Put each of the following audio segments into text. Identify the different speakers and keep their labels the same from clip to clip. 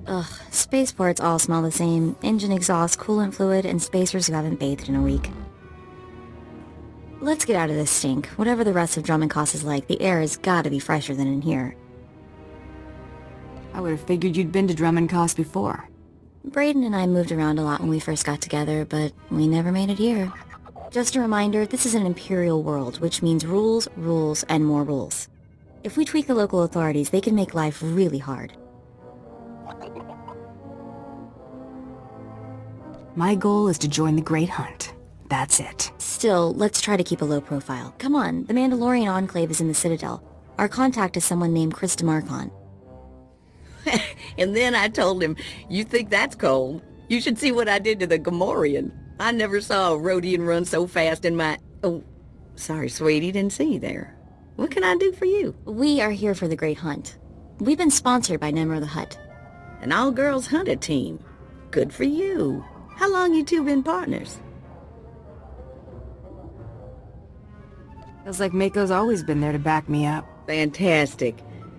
Speaker 1: Ugh, spaceports all smell the same. Engine exhaust, coolant fluid, and spacers who haven't bathed in a week. Let's get out of this stink. Whatever the rest of Drummond Kaas is like, the air has gotta be fresher than in here.
Speaker 2: I would have figured you'd been to Dromund Kaas before.
Speaker 1: Braden and I moved around a lot when we first got together, but we never made it here. Just a reminder, this is an imperial world, which means rules, rules, and more rules. If we tweak the local authorities, they can make life really hard.
Speaker 2: My goal is to join the Great Hunt. That's it.
Speaker 1: Still, let's try to keep a low profile. Come on, the Mandalorian Enclave is in the Citadel. Our contact is someone named Chris DeMarcon.
Speaker 3: And then I told him, "You think that's cold? You should see what I did to the Gamorrean. I never saw a Rhodian run so fast in my..." Oh, sorry, sweetie, didn't see you there. What can I do for you?
Speaker 1: We are here for the Great Hunt. We've been sponsored by Nemro the Hutt.
Speaker 3: An all-girls hunter team. Good for you. How long you two been partners?
Speaker 2: Feels like Mako's always been there to back me up.
Speaker 3: Fantastic.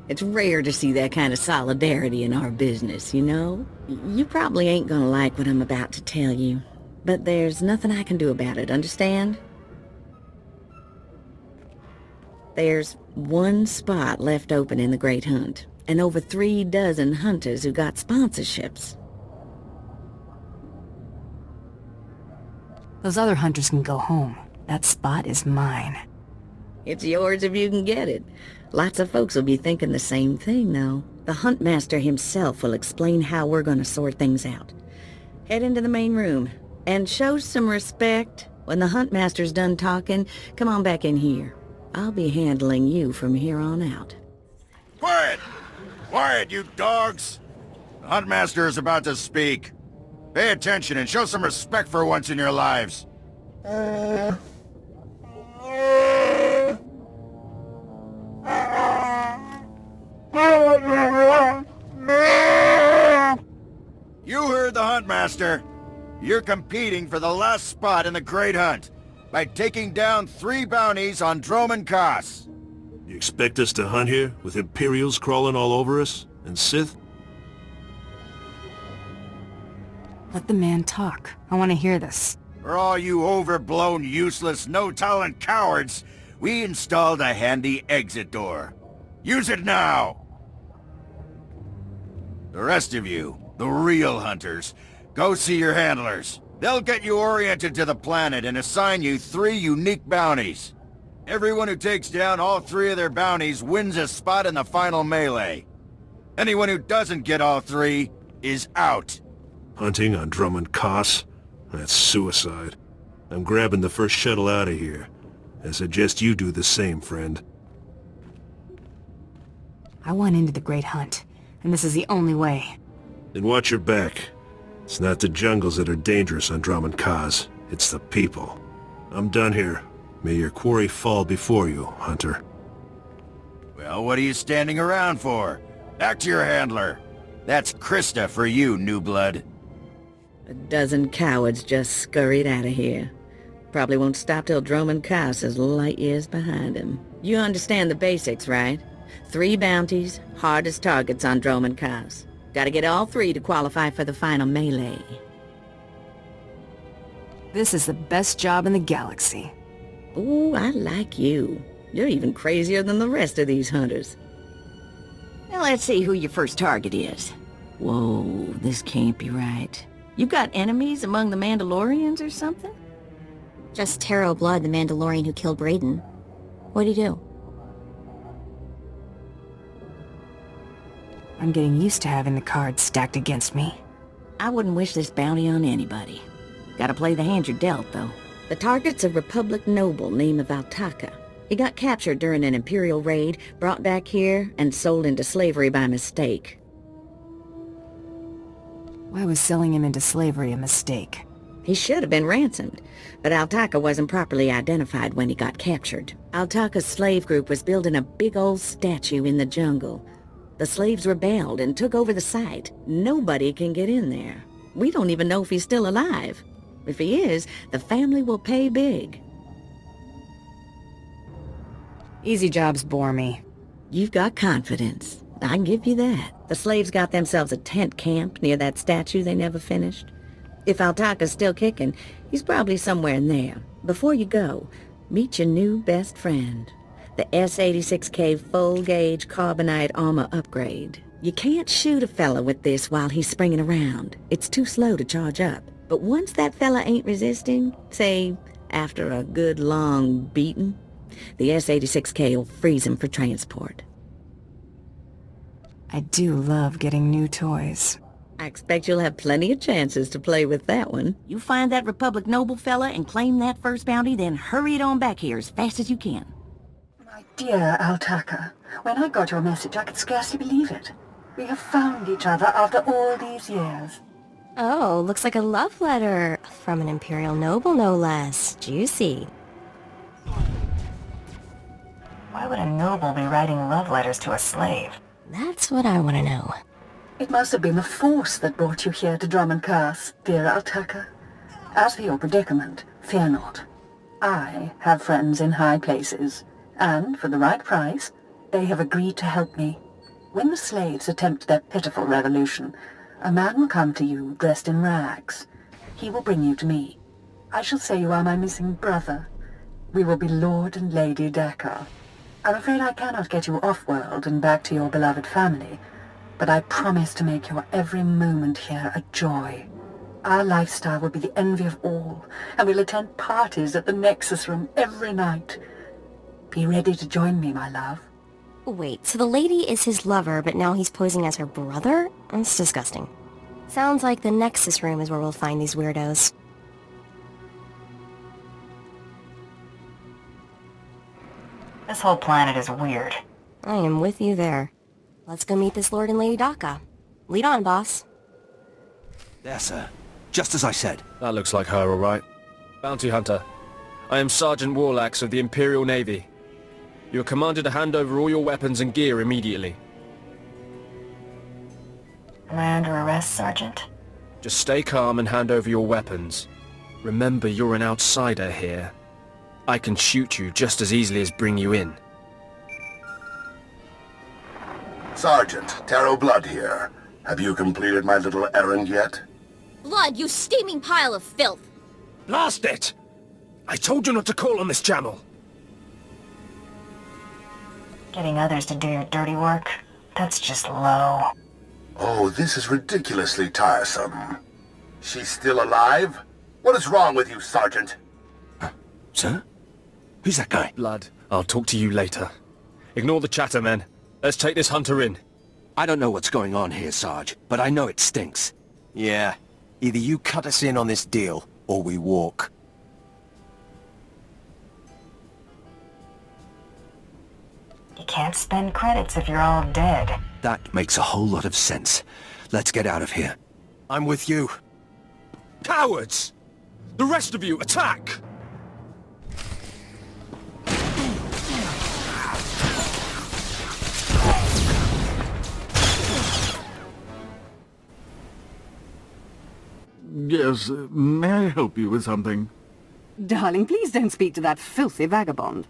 Speaker 3: It's rare to see that kind of solidarity in our business, you know? You probably ain't gonna like what I'm about to tell you, but there's nothing I can do about it, understand? There's one spot left open in the Great Hunt, and over 3 dozen hunters who got sponsorships.
Speaker 2: Those other hunters can go home. That spot is mine.
Speaker 3: It's yours if you can get it. Lots of folks will be thinking the same thing, though. The Huntmaster himself will explain how we're gonna sort things out. Head into the main room, and show some respect. When the Huntmaster's done talking, come on back in here. I'll be handling you from here on out.
Speaker 4: Quiet! Quiet, you dogs! The Huntmaster is about to speak. Pay attention and show some respect for once in your lives. You heard the Huntmaster. You're competing for the last spot in the Great Hunt by taking down 3 bounties on Dromund Kaas.
Speaker 5: You expect us to hunt here, with Imperials crawling all over us, and Sith?
Speaker 2: Let the man talk. I want to hear this.
Speaker 4: For all you overblown, useless, no-talent cowards, we installed a handy exit door. Use it now! The rest of you, the real hunters, go see your handlers. They'll get you oriented to the planet and assign you 3 unique bounties. Everyone who takes down all 3 of their bounties wins a spot in the final melee. Anyone who doesn't get all 3 is out.
Speaker 5: Hunting on Dromund Kaas? That's suicide. I'm grabbing the first shuttle out of here. I suggest you do the same, friend.
Speaker 2: I want into the Great Hunt, and this is the only way.
Speaker 5: Then watch your back. It's not the jungles that are dangerous on Dromund Kaas. It's the people. I'm done here. May your quarry fall before you, Hunter.
Speaker 4: Well, what are you standing around for? Back to your handler. That's Krista for you, new blood.
Speaker 3: A dozen cowards just scurried out of here. Probably won't stop till Dromund Kaas is light years behind him. You understand the basics, right? 3 bounties, hardest targets on Dromund Kaas. Gotta get all 3 to qualify for the final melee.
Speaker 2: This is the best job in the galaxy.
Speaker 3: Ooh, I like you. You're even crazier than the rest of these hunters. Now let's see who your first target is. Whoa, this can't be right. You got enemies among the Mandalorians or something?
Speaker 1: Just Taro Blood, the Mandalorian who killed Braden. What'd he do?
Speaker 2: I'm getting used to having the cards stacked against me.
Speaker 3: I wouldn't wish this bounty on anybody. Gotta play the hand you're dealt, though. The target's a Republic noble named Altaka. He got captured during an Imperial raid, brought back here, and sold into slavery by mistake.
Speaker 2: Why was selling him into slavery a mistake?
Speaker 3: He should have been ransomed, but Altaka wasn't properly identified when he got captured. Altaka's slave group was building a big old statue in the jungle. The slaves rebelled and took over the site. Nobody can get in there. We don't even know if he's still alive. If he is, the family will pay big.
Speaker 2: Easy jobs bore me.
Speaker 3: You've got confidence. I give you that. The slaves got themselves a tent camp near that statue they never finished. If Altaka's still kicking, he's probably somewhere in there. Before you go, meet your new best friend. The S-86K full-gauge carbonite armor upgrade. You can't shoot a fella with this while he's springing around. It's too slow to charge up. But once that fella ain't resisting, say, after a good long beating, the S-86K will freeze him for transport.
Speaker 2: I do love getting new toys.
Speaker 3: I expect you'll have plenty of chances to play with that one. You find that Republic noble fella and claim that first bounty, then hurry it on back here as fast as you can.
Speaker 6: My dear Altaka, when I got your message, I could scarcely believe it. We have found each other after all these years.
Speaker 1: Oh, looks like a love letter. From an Imperial noble, no less. Juicy.
Speaker 2: Why would a noble be writing love letters to a slave?
Speaker 1: That's what I want to know.
Speaker 6: It must have been the Force that brought you here to Dromund Kaas, dear Altaka. As for your predicament, fear not. I have friends in high places, and for the right price, they have agreed to help me. When the slaves attempt their pitiful revolution, a man will come to you dressed in rags. He will bring you to me. I shall say you are my missing brother. We will be Lord and Lady Dakar. I'm afraid I cannot get you off-world and back to your beloved family, but I promise to make your every moment here a joy. Our lifestyle will be the envy of all, and we'll attend parties at the Nexus Room every night. Be ready to join me, my love.
Speaker 1: Wait, so the lady is his lover, but now he's posing as her brother? That's disgusting. Sounds like the Nexus Room is where we'll find these weirdos.
Speaker 2: This whole planet is weird.
Speaker 1: I am with you there. Let's go meet this Lord and Lady Daka. Lead on, boss.
Speaker 7: There, sir. Just as I said.
Speaker 8: That looks like her, all right. Bounty Hunter. I am Sergeant Warlax of the Imperial Navy. You are commanded to hand over all your weapons and gear immediately.
Speaker 2: Am I under arrest, Sergeant?
Speaker 8: Just stay calm and hand over your weapons. Remember, you're an outsider here. I can shoot you just as easily as bring you in.
Speaker 9: Sergeant, Taro Blood here. Have you completed my little errand yet?
Speaker 10: Blood, you steaming pile of filth!
Speaker 8: Blast it! I told you not to call on this channel!
Speaker 2: Getting others to do your dirty work? That's just low.
Speaker 9: Oh, this is ridiculously tiresome. She's still alive? What is wrong with you, Sergeant?
Speaker 7: Sir? Who's that guy?
Speaker 8: Blood, I'll talk to you later. Ignore the chatter, men. Let's take this hunter in.
Speaker 7: I don't know what's going on here, Sarge, but I know it stinks. Yeah. Either you cut us in on this deal, or we walk.
Speaker 2: You can't spend credits if you're all dead.
Speaker 7: That makes a whole lot of sense. Let's get out of here. I'm with you.
Speaker 8: Cowards! The rest of you, attack!
Speaker 11: Yes, may I help you with something?
Speaker 6: Darling, please don't speak to that filthy vagabond.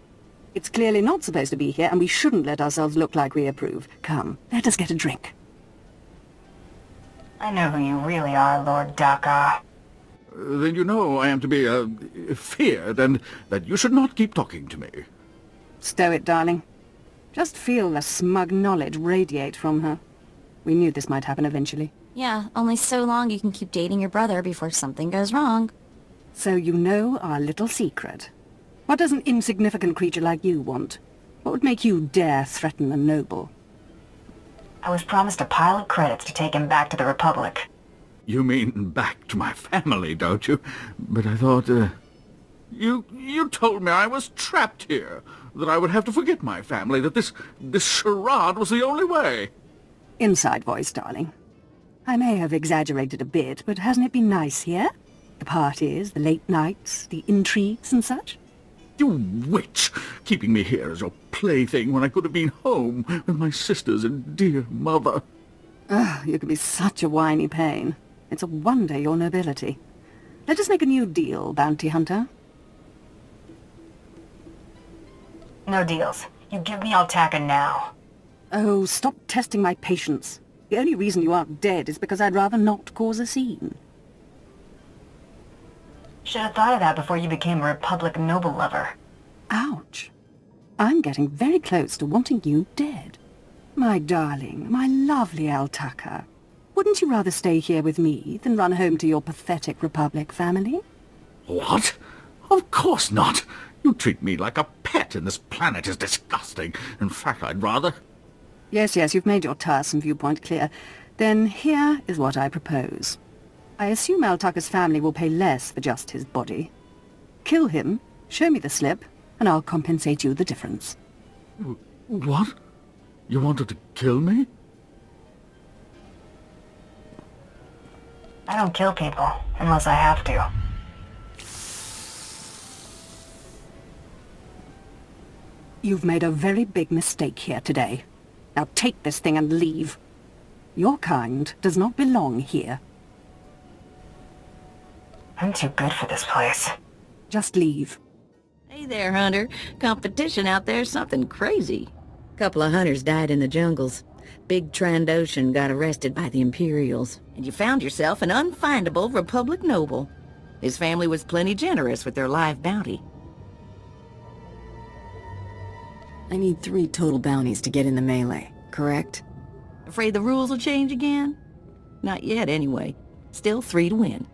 Speaker 6: It's clearly not supposed to be here, and we shouldn't let ourselves look like we approve. Come, let us get a drink.
Speaker 2: I know who you really are, Lord Daka.
Speaker 11: Then you know I am to be, feared, and that you should not keep talking to me.
Speaker 6: Stow it, darling. Just feel the smug knowledge radiate from her. We knew this might happen eventually.
Speaker 1: Yeah, only so long you can keep dating your brother before something goes wrong.
Speaker 6: So you know our little secret. What does an insignificant creature like you want? What would make you dare threaten a noble?
Speaker 2: I was promised a pile of credits to take him back to the Republic.
Speaker 11: You mean back to my family, don't you? But I thought, You told me I was trapped here, that I would have to forget my family, that this charade was the only way.
Speaker 6: Inside voice, darling. I may have exaggerated a bit, but hasn't it been nice here? The parties, the late nights, the intrigues and such?
Speaker 11: You witch! Keeping me here as your plaything when I could have been home with my sisters and dear mother.
Speaker 6: Ah, you can be such a whiny pain. It's a wonder your nobility. Let us make a new deal, bounty hunter.
Speaker 2: No deals. You give me Altaka now.
Speaker 6: Oh, stop testing my patience. The only reason you aren't dead is because I'd rather not cause a scene.
Speaker 2: Should have thought of that before you became a Republic noble lover.
Speaker 6: Ouch. I'm getting very close to wanting you dead. My darling, my lovely Altaka. Wouldn't you rather stay here with me than run home to your pathetic Republic family?
Speaker 11: What? Of course not. You treat me like a pet, and this planet is disgusting. In fact, I'd rather...
Speaker 6: Yes, you've made your tiresome viewpoint clear. Then here is what I propose. I assume Altaka's family will pay less for just his body. Kill him, show me the slip, and I'll compensate you the difference.
Speaker 11: What? You wanted to kill me?
Speaker 2: I don't kill people, unless I have to.
Speaker 6: You've made a very big mistake here today. Now take this thing and leave. Your kind does not belong here.
Speaker 2: I'm too good for this place.
Speaker 6: Just leave.
Speaker 3: Hey there, Hunter. Competition out there's something crazy. Couple of hunters died in the jungles. Big Trandoshan got arrested by the Imperials, and you found yourself an unfindable Republic noble. His family was plenty generous with their live bounty.
Speaker 2: I need 3 total bounties to get in the melee, correct?
Speaker 3: Afraid the rules will change again? Not yet, anyway. Still 3 to win.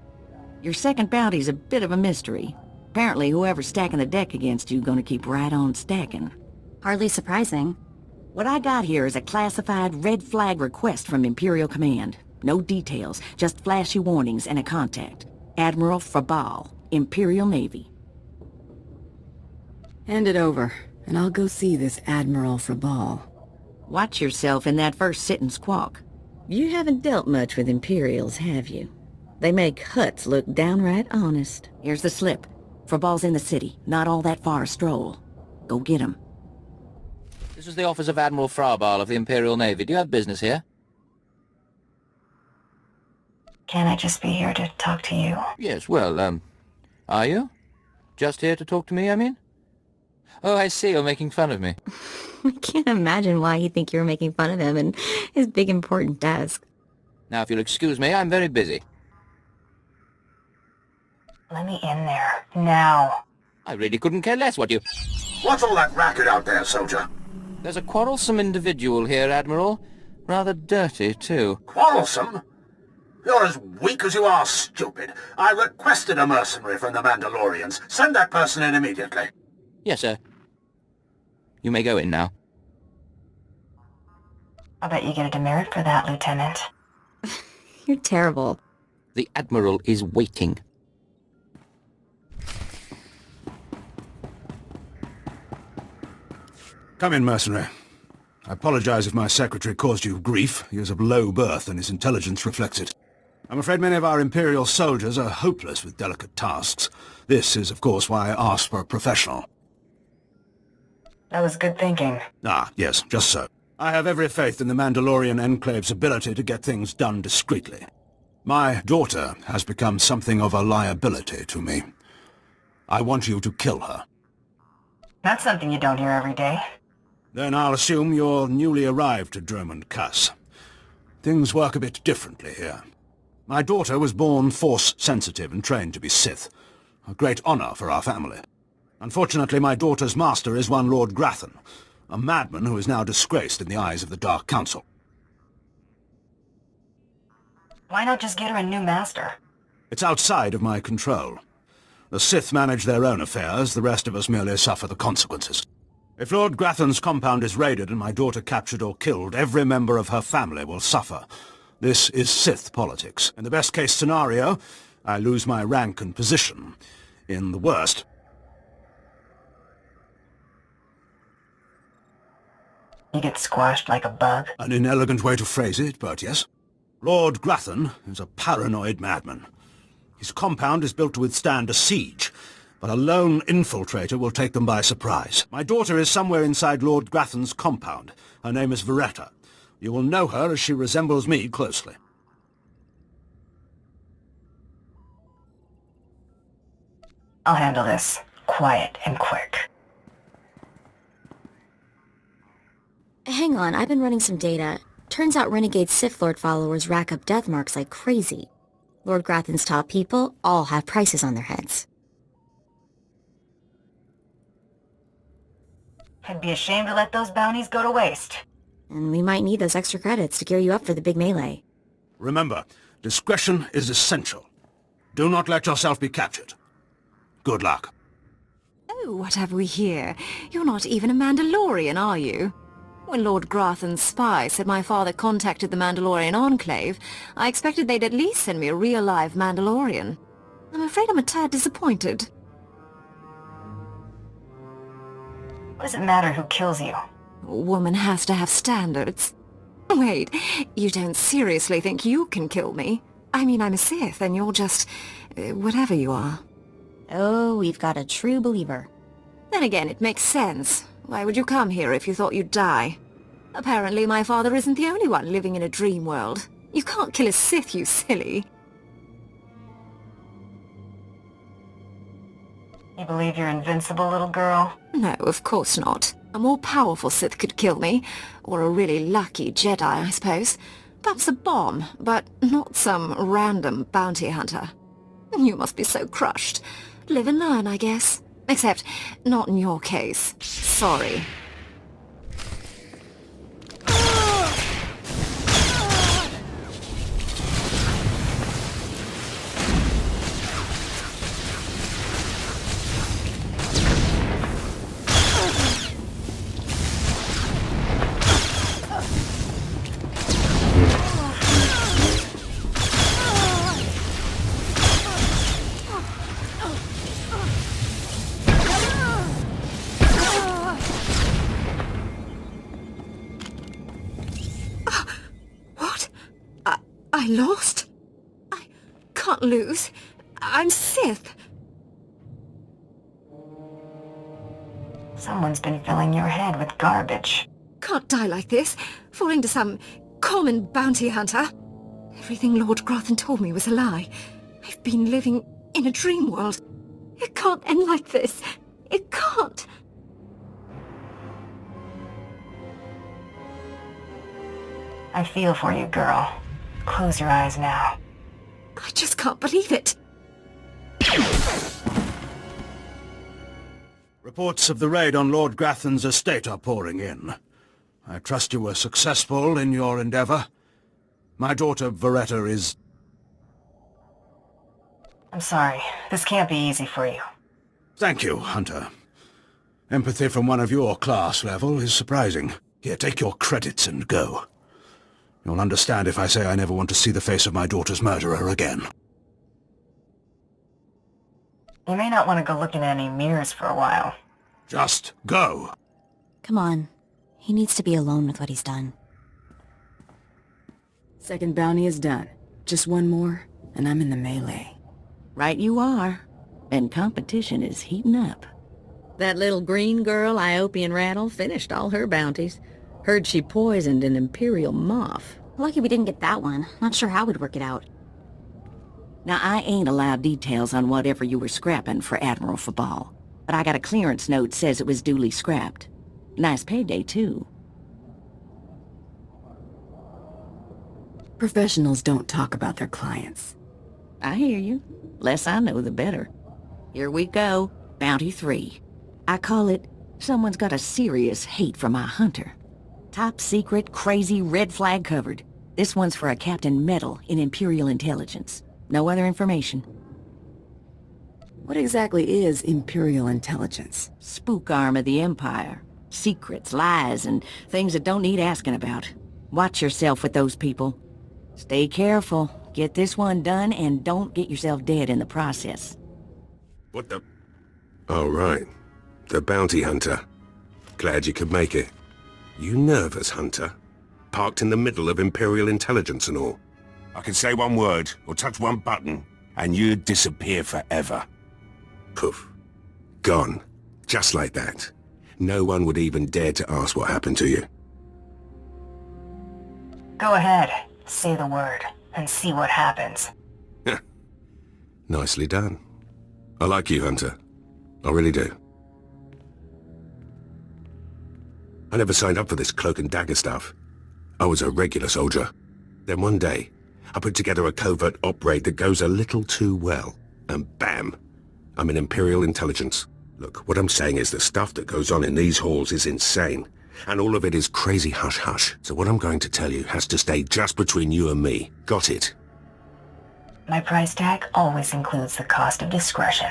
Speaker 3: Your second bounty's a bit of a mystery. Apparently whoever's stacking the deck against you gonna keep right on stacking.
Speaker 1: Hardly surprising.
Speaker 3: What I got here is a classified red flag request from Imperial Command. No details, just flashy warnings and a contact. Admiral Frabal, Imperial Navy.
Speaker 2: Hand it over, and I'll go see this Admiral Frabal.
Speaker 3: Watch yourself in that first sit and squawk. You haven't dealt much with Imperials, have you? They make huts look downright honest. Here's the slip. Frabal's in the city, not all that far a stroll. Go get him.
Speaker 12: This is the office of Admiral Frabal of the Imperial Navy. Do you have business here?
Speaker 2: Can I just be here to talk to you?
Speaker 12: Yes, well, are you? Just here to talk to me, I mean? Oh, I see, you're making fun of me.
Speaker 1: I can't imagine why he'd think you were making fun of him and his big important desk.
Speaker 12: Now, if you'll excuse me, I'm very busy.
Speaker 2: Let me in there, now.
Speaker 12: I really couldn't care less what you...
Speaker 9: What's all that racket out there, soldier?
Speaker 12: There's a quarrelsome individual here, Admiral. Rather dirty, too.
Speaker 9: Quarrelsome? You're as weak as you are stupid. I requested a mercenary from the Mandalorians. Send that person in immediately.
Speaker 12: Yes, sir. You may go in now.
Speaker 2: I'll bet you get a demerit for that, Lieutenant.
Speaker 1: You're terrible.
Speaker 12: The Admiral is waiting.
Speaker 13: Come in, mercenary. I apologize if my secretary caused you grief. He is of low birth, and his intelligence reflects it. I'm afraid many of our Imperial soldiers are hopeless with delicate tasks. This is, of course, why I asked for a professional.
Speaker 2: That was good thinking.
Speaker 13: Ah, yes, just so. I have every faith in the Mandalorian Enclave's ability to get things done discreetly. My daughter has become something of a liability to me. I want you to kill her.
Speaker 2: That's something you don't hear every day.
Speaker 13: Then I'll assume you're newly arrived to Dromund, Kaas. Things work a bit differently here. My daughter was born Force-sensitive and trained to be Sith. A great honor for our family. Unfortunately, my daughter's master is one Lord Grathan, a madman who is now disgraced in the eyes of the Dark Council.
Speaker 2: Why not just get her a new master?
Speaker 13: It's outside of my control. The Sith manage their own affairs, the rest of us merely suffer the consequences. If Lord Grathan's compound is raided and my daughter captured or killed, every member of her family will suffer. This is Sith politics. In the best-case scenario, I lose my rank and position. In the worst...
Speaker 2: You get squashed like a bug?
Speaker 13: An inelegant way to phrase it, but yes. Lord Grathan is a paranoid madman. His compound is built to withstand a siege, but a lone infiltrator will take them by surprise. My daughter is somewhere inside Lord Grathan's compound. Her name is Veretta. You will know her as she resembles me closely.
Speaker 2: I'll handle this. Quiet and quick.
Speaker 1: Hang on, I've been running some data. Turns out renegade Sith Lord followers rack up death marks like crazy. Lord Grathan's top people all have prices on their heads.
Speaker 6: I'd be ashamed to let those bounties go to waste.
Speaker 1: And we might need those extra credits to gear you up for the big melee.
Speaker 13: Remember, discretion is essential. Do not let yourself be captured. Good luck.
Speaker 2: Oh, what have we here? You're not even a Mandalorian, are you? When Lord Grathan's spy said my father contacted the Mandalorian Enclave, I expected they'd at least send me a real-live Mandalorian. I'm afraid I'm a tad disappointed.
Speaker 6: What does it matter who kills you?
Speaker 2: A woman has to have standards. Wait, you don't seriously think you can kill me? I mean, I'm a Sith, and you're just... whatever you are.
Speaker 1: Oh, we've got a true believer.
Speaker 2: Then again, it makes sense. Why would you come here if you thought you'd die? Apparently my father isn't the only one living in a dream world. You can't kill a Sith, you silly.
Speaker 6: You believe you're invincible, little girl?
Speaker 2: No, of course not. A more powerful Sith could kill me. Or a really lucky Jedi, I suppose. Perhaps a bomb, but not some random bounty hunter. You must be so crushed. Live and learn, I guess. Except, not in your case. Sorry. I lost? I can't lose. I'm Sith.
Speaker 6: Someone's been filling your head with garbage.
Speaker 2: Can't die like this, falling to some common bounty hunter. Everything Lord Grathan told me was a lie. I've been living in a dream world. It can't end like this. It can't.
Speaker 6: I feel for you, girl. Close your eyes now.
Speaker 2: I just can't believe it.
Speaker 13: Reports of the raid on Lord Grathan's estate are pouring in. I trust you were successful in your endeavor. My daughter, Veretta, is...
Speaker 6: I'm sorry. This can't be easy for you.
Speaker 13: Thank you, Hunter. Empathy from one of your class level is surprising. Here, take your credits and go. You'll understand if I say I never want to see the face of my daughter's murderer again.
Speaker 6: You may not want to go look in any mirrors for a while.
Speaker 13: Just go.
Speaker 1: Come on. He needs to be alone with what he's done.
Speaker 2: Second bounty is done. Just one more, and I'm in the melee.
Speaker 3: Right you are. And competition is heating up. That little green girl, Iopian Rattle, finished all her bounties. Heard she poisoned an Imperial moth.
Speaker 1: Lucky we didn't get that one. Not sure how we'd work it out.
Speaker 3: Now, I ain't allowed details on whatever you were scrapping for Admiral Fabal, but I got a clearance note says it was duly scrapped. Nice payday, too.
Speaker 2: Professionals don't talk about their clients.
Speaker 3: I hear you. Less I know, the better. Here we go. Bounty 3. I call it, someone's got a serious hate for my hunter. Top secret, crazy, red flag covered. This one's for a Captain Metal in Imperial Intelligence. No other information.
Speaker 2: What exactly is Imperial Intelligence?
Speaker 3: Spook arm of the Empire. Secrets, lies, and things that don't need asking about. Watch yourself with those people. Stay careful. Get this one done, and don't get yourself dead in the process.
Speaker 5: What the... Oh, right. The bounty hunter. Glad you could make it. You nervous, Hunter? Parked in the middle of Imperial Intelligence and all.
Speaker 4: I can say one word, or touch one button, and you'd disappear forever.
Speaker 5: Poof. Gone. Just like that. No one would even dare to ask what happened to you.
Speaker 6: Go ahead. Say the word, and see what happens.
Speaker 5: Nicely done. I like you, Hunter. I really do. I never signed up for this cloak and dagger stuff. I was a regular soldier. Then one day, I put together a covert op raid that goes a little too well. And bam! I'm in Imperial intelligence. Look, what I'm saying is the stuff that goes on in these halls is insane. And all of it is crazy hush-hush. So what I'm going to tell you has to stay just between you and me. Got it?
Speaker 14: My price tag always includes the cost of discretion.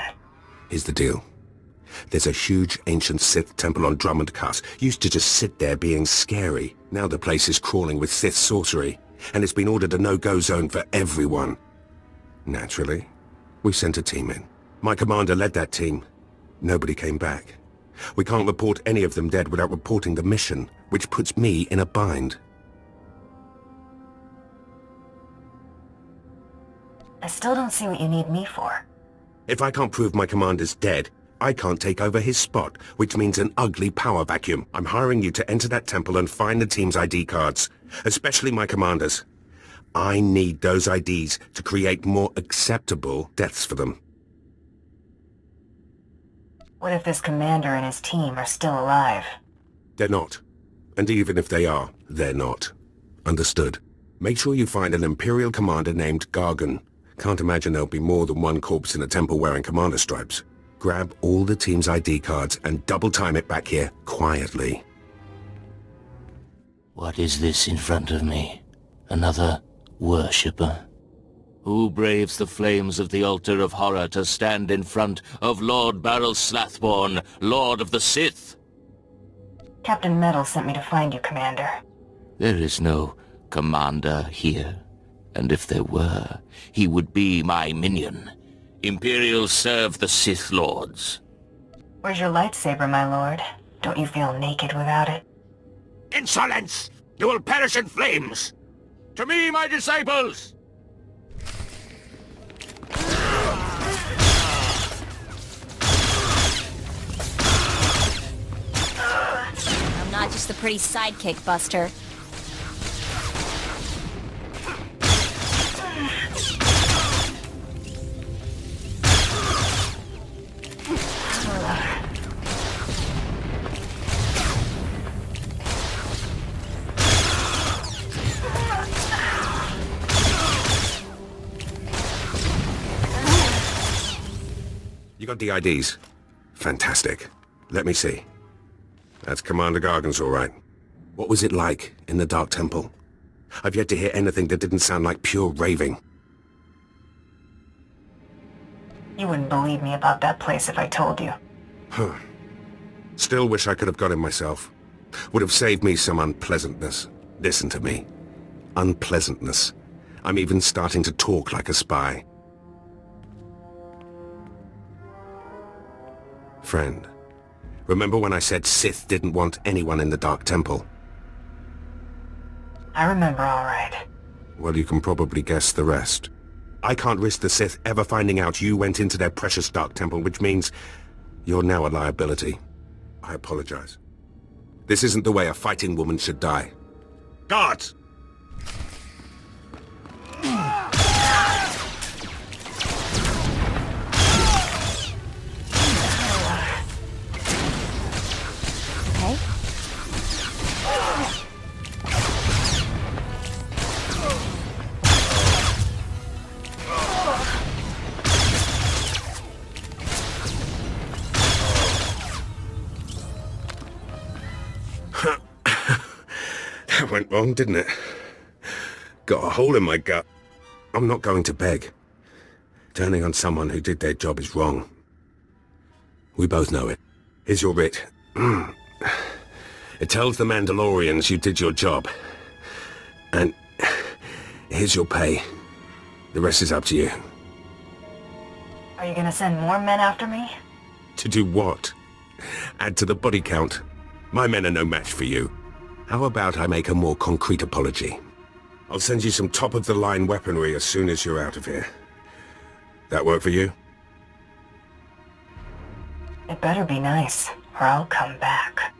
Speaker 5: Here's the deal. There's a huge ancient Sith temple on Dromund Kaas. Used to just sit there being scary. Now the place is crawling with Sith sorcery. And it's been ordered a no-go zone for everyone. Naturally, we sent a team in. My commander led that team. Nobody came back. We can't report any of them dead without reporting the mission, which puts me in a bind.
Speaker 14: I still don't see what you need me for.
Speaker 5: If I can't prove my commander's dead, I can't take over his spot, which means an ugly power vacuum. I'm hiring you to enter that temple and find the team's ID cards, especially my commander's. I need those IDs to create more acceptable deaths for them.
Speaker 14: What if this commander and his team are still alive?
Speaker 5: They're not. And even if they are, they're not. Understood. Make sure you find an Imperial commander named Gargan. Can't imagine there'll be more than one corpse in a temple wearing commander stripes. Grab all the team's ID cards and double time it back here, quietly.
Speaker 12: What is this in front of me? Another worshipper? Who braves the flames of the altar of horror to stand in front of Lord Baral Slathborn, Lord of the Sith?
Speaker 14: Captain Metal sent me to find you, Commander.
Speaker 12: There is no commander here. And if there were, he would be my minion. Imperials serve the Sith Lords.
Speaker 14: Where's your lightsaber, my lord? Don't you feel naked without it?
Speaker 7: Insolence! You will perish in flames! To me, my disciples!
Speaker 10: I'm not just the pretty sidekick, Buster.
Speaker 5: You got the IDs? Fantastic. Let me see. That's Commander Gargan's all right. What was it like in the Dark Temple? I've yet to hear anything that didn't sound like pure raving.
Speaker 14: You wouldn't believe me about that place if I told you.
Speaker 5: Huh. Still wish I could have got him myself. Would have saved me some unpleasantness. Listen to me. Unpleasantness. I'm even starting to talk like a spy. Friend, remember when I said Sith didn't want anyone in the Dark Temple?
Speaker 14: I remember all right.
Speaker 5: Well, you can probably guess the rest. I can't risk the Sith ever finding out you went into their precious Dark Temple, which means you're now a liability. I apologize. This isn't the way a fighting woman should die. Guards!
Speaker 10: Okay.
Speaker 5: That went wrong, didn't it? Got a hole in my gut. I'm not going to beg. Turning on someone who did their job is wrong. We both know it. Here's your writ. It tells the Mandalorians you did your job. And here's your pay. The rest is up to you.
Speaker 14: Are you gonna send more men after me?
Speaker 5: To do what? Add to the body count? My men are no match for you. How about I make a more concrete apology? I'll send you some top-of-the-line weaponry as soon as you're out of here. That work for you?
Speaker 14: It better be nice, or I'll come back.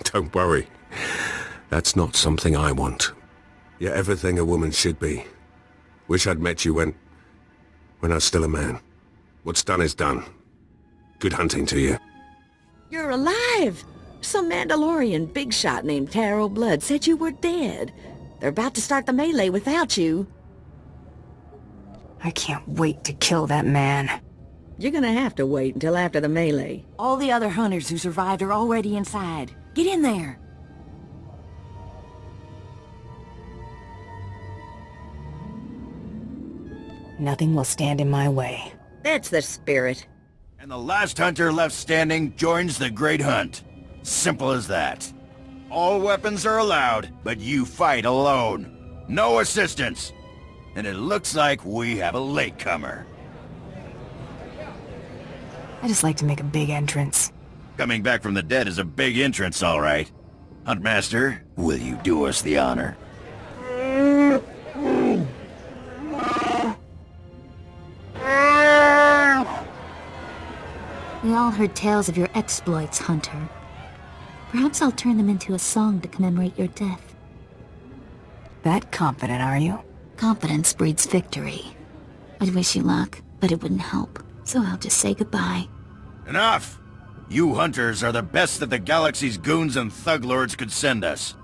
Speaker 5: Don't worry. That's not something I want. You're everything a woman should be. Wish I'd met you when I was still a man. What's done is done. Good hunting to you.
Speaker 3: You're alive! Some Mandalorian big shot named Taro Blood said you were dead. They're about to start the melee without you.
Speaker 14: I can't wait to kill that man.
Speaker 3: You're gonna have to wait until after the melee. All the other hunters who survived are already inside. Get in there!
Speaker 14: Nothing will stand in my way.
Speaker 3: That's the spirit.
Speaker 4: And the last hunter left standing joins the Great Hunt. Simple as that. All weapons are allowed, but you fight alone. No assistance. And it looks like we have a latecomer.
Speaker 14: I just like to make a big entrance.
Speaker 4: Coming back from the dead is a big entrance, all right. Huntmaster, will you do us the honor?
Speaker 1: We all heard tales of your exploits, Hunter. Perhaps I'll turn them into a song to commemorate your death.
Speaker 14: That confident, are you?
Speaker 1: Confidence breeds victory. I'd wish you luck, but it wouldn't help. So I'll just say goodbye.
Speaker 4: Enough! You hunters are the best that the galaxy's goons and thug lords could send us.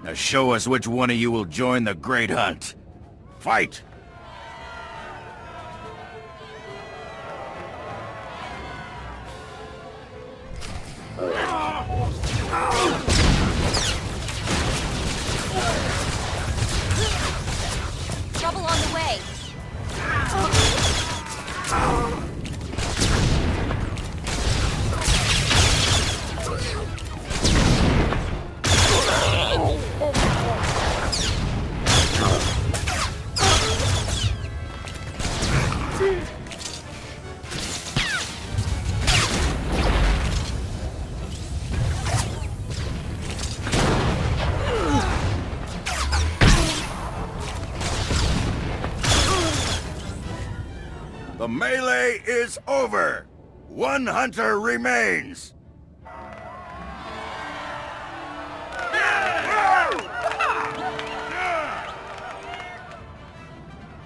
Speaker 4: Now show us which one of you will join the Great Hunt. Fight!
Speaker 10: Trouble on the way.
Speaker 4: The melee is over. One hunter remains.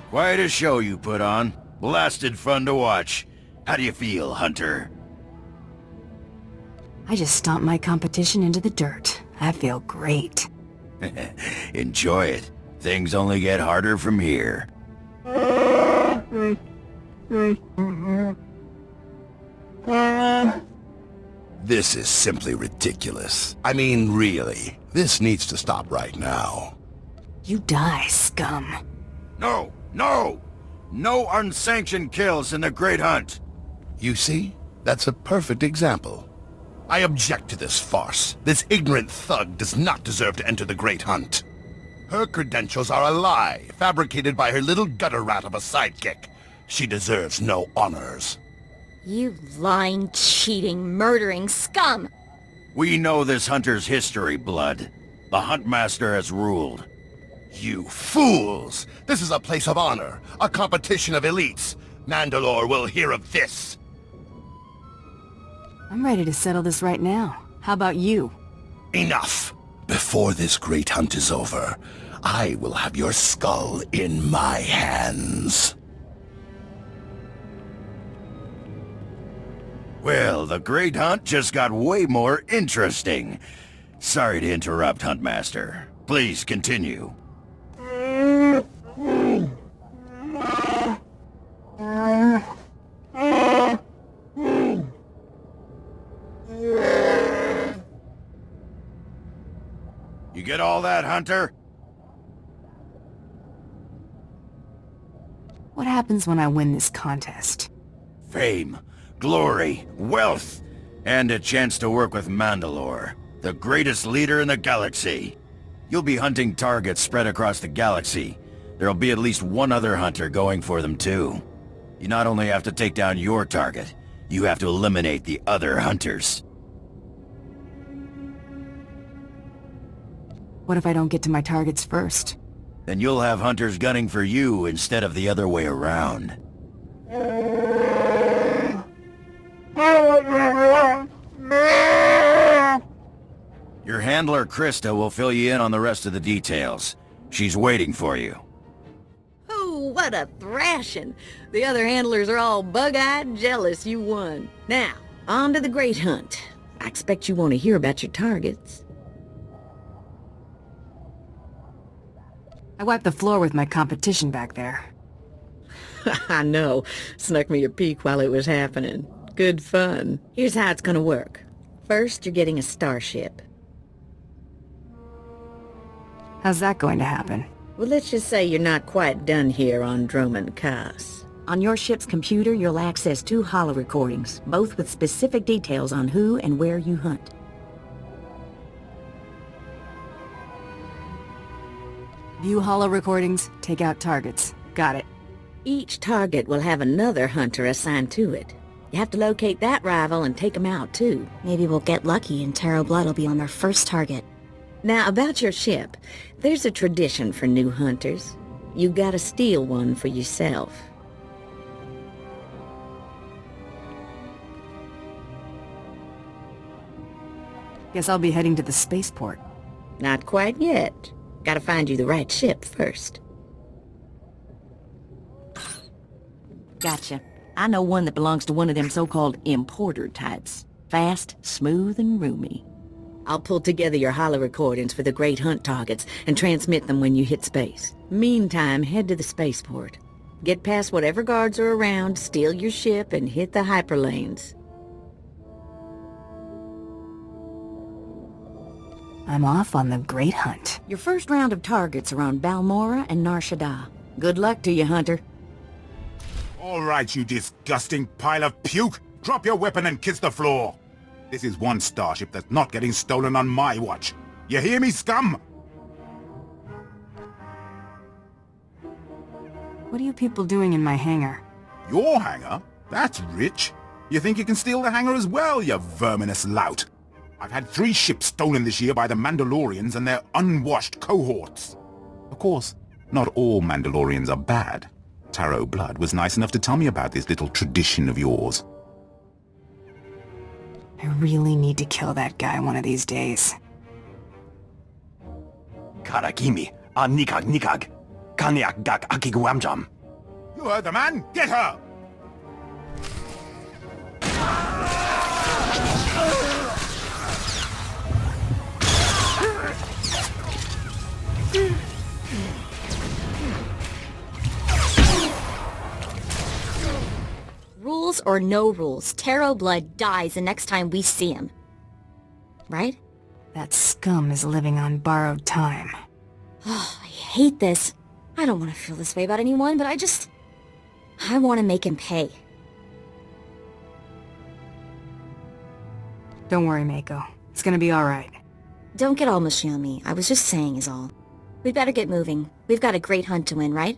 Speaker 4: Quite a show you put on. Blasted fun to watch. How do you feel, Hunter?
Speaker 14: I just stomped my competition into the dirt. I feel great.
Speaker 4: Enjoy it. Things only get harder from here.
Speaker 5: This is simply ridiculous. I mean, really. This needs to stop right now.
Speaker 14: You die, scum.
Speaker 4: No! No! No unsanctioned kills in the Great Hunt!
Speaker 5: You see? That's a perfect example. I object to this farce. This ignorant thug does not deserve to enter the Great Hunt. Her credentials are a lie, fabricated by her little gutter rat of a sidekick. She deserves no honors.
Speaker 1: You lying, cheating, murdering scum!
Speaker 4: We know this hunter's history, Blood. The Huntmaster has ruled.
Speaker 5: You fools! This is a place of honor, a competition of elites. Mandalore will hear of this.
Speaker 14: I'm ready to settle this right now. How about you?
Speaker 5: Enough! Before this Great Hunt is over, I will have your skull in my hands.
Speaker 4: Well, the Great Hunt just got way more interesting. Sorry to interrupt, Huntmaster. Please continue. You get all that, Hunter?
Speaker 14: What happens when I win this contest?
Speaker 4: Fame, glory, wealth, and a chance to work with Mandalore, the greatest leader in the galaxy. You'll be hunting targets spread across the galaxy. There'll be at least one other hunter going for them too. You not only have to take down your target, you have to eliminate the other hunters.
Speaker 14: What if I don't get to my targets first?
Speaker 4: Then you'll have hunters gunning for you instead of the other way around. Your handler, Krista, will fill you in on the rest of the details. She's waiting for you.
Speaker 3: Oh, what a thrashing! The other handlers are all bug-eyed jealous you won. Now, on to the Great Hunt. I expect you want to hear about your targets.
Speaker 14: I wiped the floor with my competition back there.
Speaker 3: I know. Snuck me a peek while it was happening. Good fun. Here's how it's gonna work. First, you're getting a starship.
Speaker 14: How's that going to happen?
Speaker 3: Well, let's just say you're not quite done here on Dromund Kaas. On your ship's computer, you'll access 2 holo recordings, both with specific details on who and where you hunt.
Speaker 14: View holo recordings, take out targets. Got it.
Speaker 3: Each target will have another hunter assigned to it. You have to locate that rival and take him out, too.
Speaker 1: Maybe we'll get lucky and Tarot Blood will be on our first target.
Speaker 3: Now, about your ship, there's a tradition for new hunters. You gotta steal one for yourself.
Speaker 14: Guess I'll be heading to the spaceport.
Speaker 3: Not quite yet. Gotta find you the right ship first. Gotcha. I know one that belongs to one of them so-called importer types. Fast, smooth, and roomy. I'll pull together your holo recordings for the great hunt targets and transmit them when you hit space. Meantime, head to the spaceport. Get past whatever guards are around, steal your ship, and hit the hyperlanes.
Speaker 14: I'm off on the great hunt.
Speaker 3: Your first round of targets are on Balmora and Nar Shaddaa. Good luck to you, Hunter.
Speaker 15: All right, you disgusting pile of puke! Drop your weapon and kiss the floor! This is one starship that's not getting stolen on my watch. You hear me, scum?
Speaker 14: What are you people doing in my hangar?
Speaker 15: Your hangar? That's rich. You think you can steal the hangar as well, you verminous lout? I've had 3 ships stolen this year by the Mandalorians and their unwashed cohorts. Of course, not all Mandalorians are bad. Tarot Blood was nice enough to tell me about this little tradition of yours.
Speaker 14: I really need to kill that guy one of these days.
Speaker 7: Karakimi, nikag nikag. Kanyak gak akiguamjam.
Speaker 15: You heard the man! Get her!
Speaker 1: Rules or no rules, Tarot Blood dies the next time we see him. Right?
Speaker 14: That scum is living on borrowed time.
Speaker 1: Oh, I hate this. I don't want to feel this way about anyone, but I want to make him pay.
Speaker 14: Don't worry, Mako. It's gonna be alright.
Speaker 1: Don't get all mushy on me. I was just saying is all. We'd better get moving. We've got a great hunt to win, right?